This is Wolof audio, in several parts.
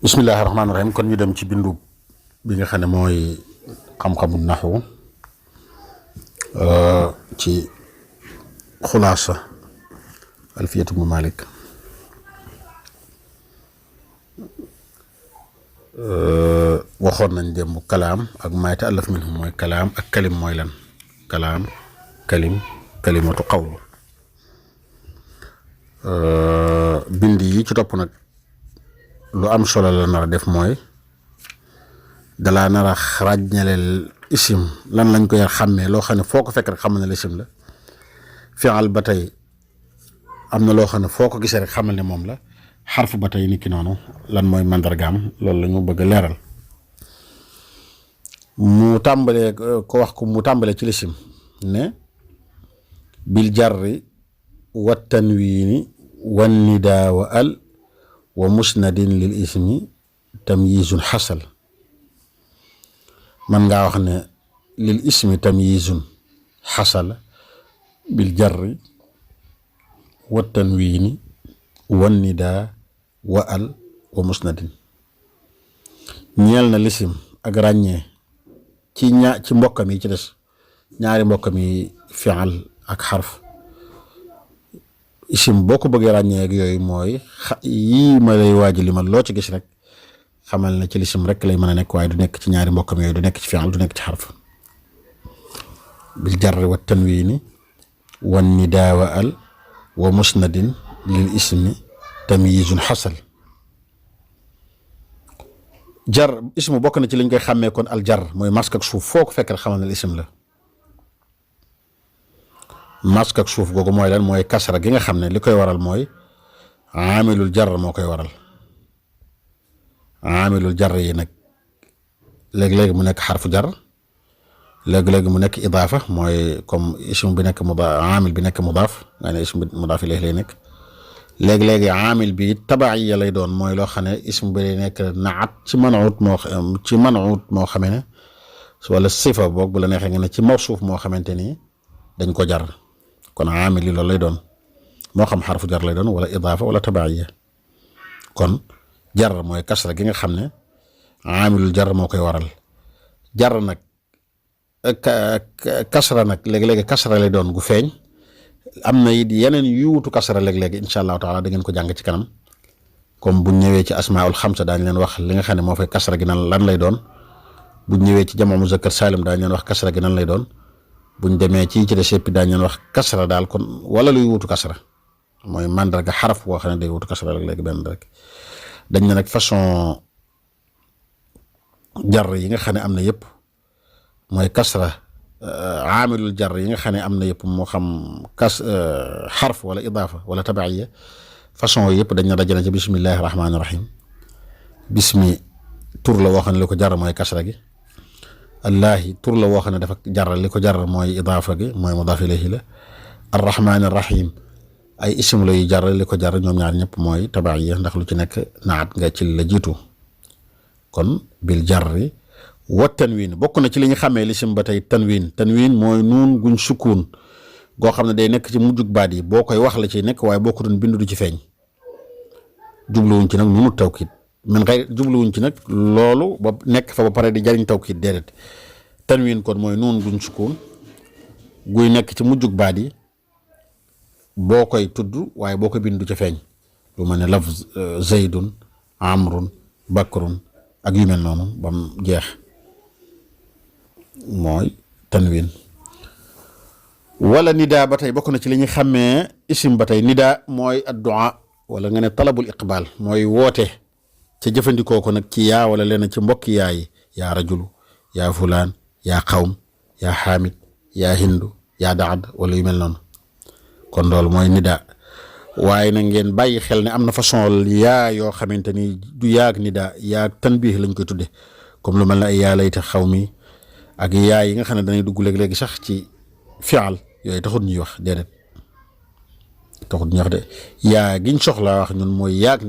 bismillahi rahmaani rahim kon ñu dem ci bindu bi nga xam ne mooy xam-xamu naxu ci xulaasa alfiyatu ibnu Malik waxoon nañ démb kalaam ak maay ta'allaf minhu mooy kalaam ak kalim mooy lan kalaam kalim kalimatu qawlu bind yi ci topp nag lu am solo la nar a def mooy dalaa nar a ràññaleel isim lan lañ koy xàmmee loo xam ne foo ko fekk rek xamal ne isim la fi'al ba tey am na loo xam ne foo ko gisee rek xamal ne moom la xarf ba tey niki noonu lan mooy mandargaam loolu la ñu bëgg a leeral mu tàmbalee ko wax ko mu tàmbalee ci lisim ne bil jarri wa tanwiini wan nidaa wa al wa musnadin lil ismi tamyizun xasal man ngaa wax ne lil ismi tamyizun xasal bil jarri wa tanwiini wan nidaa wa al wa musnadin ñeel na lisim ak ràññee ci mbokkam yi ci des ñaari mbokkam yi fi'al ak xarf isim boo ko bëggee ràññee ak yooyu mooy yii ma lay waaj li ma loo ci gis rek xamal na ci lisim rek lay mën a nekk waaye du nekk ci ñaari mbokkam yooyu du nekk ci fi'al du nekk ci xarf bil jarri wa tanwiini wan nidaa wa al wa musnadin lil ismi tamyizun xasal jar ismu bokk na ci liñ koy xàmmee kon al jar mooy mask ak suuf foo ko fekk rek xamal na isim la mask ak suuf googu mooy lan mooy kasra gi nga xam ne li koy waral mooy aamilul jar moo koy waral aamilul jar yi nag léegi-léegi mu nekk xarfu jar léegi-léegi mu nekk idaafa mooy comme ism bi nekk aamil bi nekk mudaaf nga ne ism bi mudaaf ilayhi lay nekk léegi-léegi aamil bi tabaiya lay doon mooy loo xam ne ism bi lay nekk naat ci manuut moo xamee ne wala sifa boog bu la neexee nga ne ci mawsuuf moo xamante ni dañ ko jar kon aamil yi loolu lay doon moo xam xarfu jar lay doon wala idaafa wala tabaiya kon jar mooy kasra gi nga xam ne aamilul jar moo koy waral jar nag kasra nag léegi-léegi kasra lay doon gu feeñ am na it yeneen yu wutu kasra léeg-léegi incha allahu taala da ngeen ko jàng ci kanam comme buñ ñëwee ci asmaul xamsa daañ leen wax li nga xam ne moo fay kasra gi nan lan lay doon buñ ñëwee ci jamu muzakkar salim daañ leen wax kasra gi nan lay doon buñ demee ci des yëpp daañ leen wax kasra daal kon wala luy wutu kasra mooy mandarga xaraf boo xam ne day wutu kasra léeg-léegi benn rek dañ ne nag façon jar yi nga xam ne am na yëpp mooy kasra aamilul jar yi nga xam ne am na yëpp moo xam xarf wala idaafa wala tabaiya façon yëpp dañ na dajale ci bismillahi rahmaani rahim bismi tur la woo xam ne li ko jar mooy kasra gi allahi tur la woo xam ne dafa jar li ko jar mooy idaafa gi mooy mudaaf ilayhi la arrahmaani rahim ay ism la yu jar li ko jar ñoom ñaar ñëpp mooy tabaiya ndax lu ci nekk naat nga ci la jiitu kon bil jarri wa tanwin bokk na ci li ñu xàmmee lisim ba tey tanwin mooy nuun guñ sukkuun goo xam ne day nekk ci mujjug baat yi boo koy wax la ci nekk waaye boo ko doon bindu du ci feeñ jubluwuñ ci nag nunu tawkiid min xëy jubluwuñ ci nag loolu ba nekk fa ba pare di jariñ tawkiid déedéet tanwin kon mooy nuun guñ sukkuun guy nekk ci mujjug baat yi boo koy tudd waaye boo ko bindu du ci feeñ lu mel ne laf zaydun amrun bakrun ak yu mel noonu bam jeex mooy tanwin wala nidaa ba tey bokk na ci li ñuy xàmmee isim ba tey nidaa mooy addu'a wala nga ne talabul iqbal mooy woote ca jëfandikoo ko nag ci yaa wala leen ci mbokki yaa yi yaa rajulu yaa fulaan yaa xawm yaa xaamid yaa hindu yaa daad wala yu mel noonu kon loolu mooy nidaa waaye na ngeen bàyyi xel ne am na façon yaa yoo xamante ni du yaag nidaa yaag tanbiih lañ koy tudde comme lu mel ne ay yaa layta xaw mi ak yaa yi nga xam ne dañuy dugg léegi-léegi sax ci fi'al yooyu taxut ñuy wax déedéet taxut ñuy wax de yaa giñ soxlaa wax ñun mooy yaag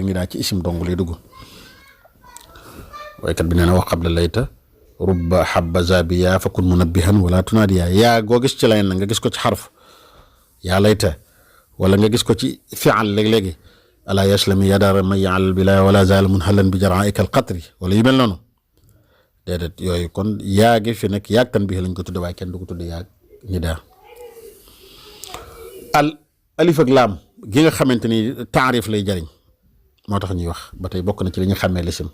nidaa ci isim dong lay dugg waykat bi nee na wax qabla layta rubba habbaza bi yaa fakun munabbihan wala tunaadi yaa goo gis ci layen na nga gis ko ci xarf yaa layta wala nga gis ko ci fi'al léeg-léegi ala yaslami yadara may al bila wala zal munhalan bi jara'ika al qatri wala yu mel noonu déedéet yooyu kon yaagi fi nekk yaag tan bi lañ ko tudde waaye kenn du ko tudde yaag nidaa al alif ak laam gi nga xamante ni taarif lay jariñ moo tax ñuy wax ba tey bokk na ci li ñu xàmmee lisim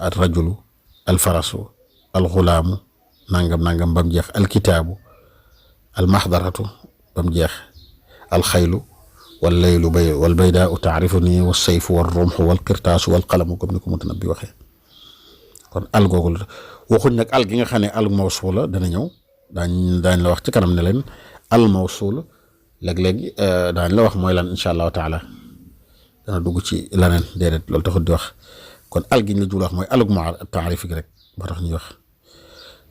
al rajulu al farasu al xulaamu nangam nangam ba mu jeex al kitaabu al maxdaratu ba mu jeex al xaylu wal laylu bay wal baydaa taarifu nii wa sayfu wal rumxu wal qirtaasu wal qalamu comme ni ko Mutanabbi waxee kon al googu la waxuñ nag al gi nga xam ne al mawsuula dana ñëw daañ la wax ci kanam ne leen al mawsuula léeg-léeg daañ la wax mooy lan incha allahu taala dana dugg ci leneen déedéet loolu taxut di wax kon al gi ñu la jublu wax mooy alug ma taarif gi rek moo tax ñuy wax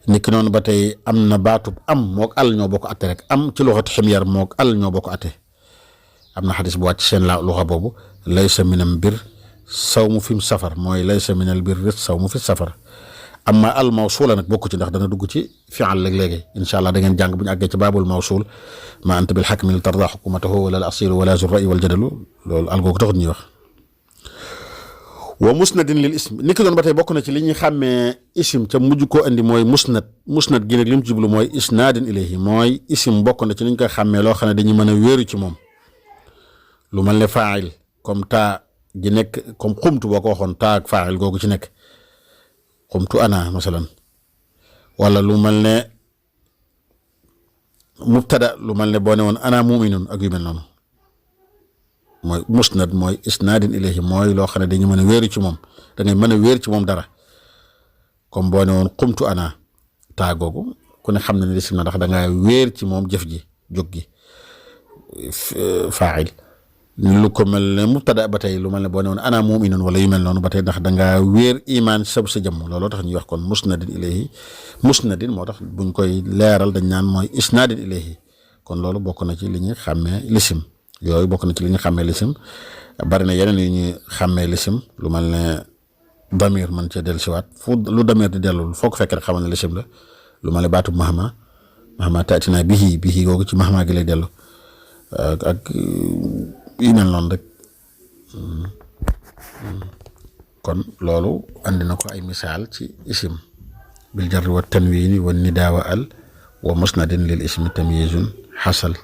nit ki noonu ba tey am na baatub am moog al ñoo bokk atte rek am ci luxatu ximyar moog al ñoo bokk atte am na xadis bu wàcc seen la luxa boobu laysa minal bir saw mu fi safar mooy laysa minal bir saw mu fi safar amma al mawsuula nag bokku ci ndax dana dugg ci fi'al léeg-léegi incha allah da ngeen jàng bu ñu àggee ci baabul mawsuul ma anta bil xakmi li tarda xukumatahu wala al asiru wala zu ra'i wal jadalu loolu al googu taxut ñuy wax wa musnadin lil ism ni ki doon ba tey bokk na ci li ñuy xàmmee isim ca mujj koo andi mooy musnad gi nag li mu jublu mooy isnaadin ilayhi mooy isim bokk na ci ni ñu koy xàmmee loo xam ne dañuy mën a wéeru ci moom lu mel ne faa'il comme taa gi nekk comme xumtu boo ko waxoon taa ak faa'il googu ci nekk xumtu ana masalan wala lu mel ne mubtada lu mel ne boo ne woon ana muminun ak yu mel noonu mooy musnad mooy isnaadin ilayhi mooy loo xam ne dañu mën a wéeru ci moom da ngay mën a wéer ci moom dara comme boo ne woon xumtu ana taa googu ku ne xam ne lisim na ndax da ngaa wéer ci moom jëf ji jóg gi faa'il lu ko mel ne mubtada ba tey lu mel ne boo ne woon ana muminun wala yu mel noonu ba tey ndax da ngaa wéer imaan sa jëmm looloo tax ñuy wax kon musnadin ilayhi musnadin moo tax buñ koy leeral dañ naan mooy isnaadin ilayhi kon loolu bokk na ci li ñuy xàmmee lisim yooyu bokk na ci li ñu xàmmee lisim bari na yeneen yu ñuy xàmmee lisim lu mel ne damir mën cee dellusiwaat fu lu damir di dellu foo ko fekk rek xamal ne lisim la lu mel ne baatu mahma taatina bihi googu ci mahma gi lay dellu ak yu mel noonu rek kon loolu andi na ko ay misaal ci isim bil jarri wa tanwiini wa nidaa wa al wa musnadin lil ismi tamyizun xasal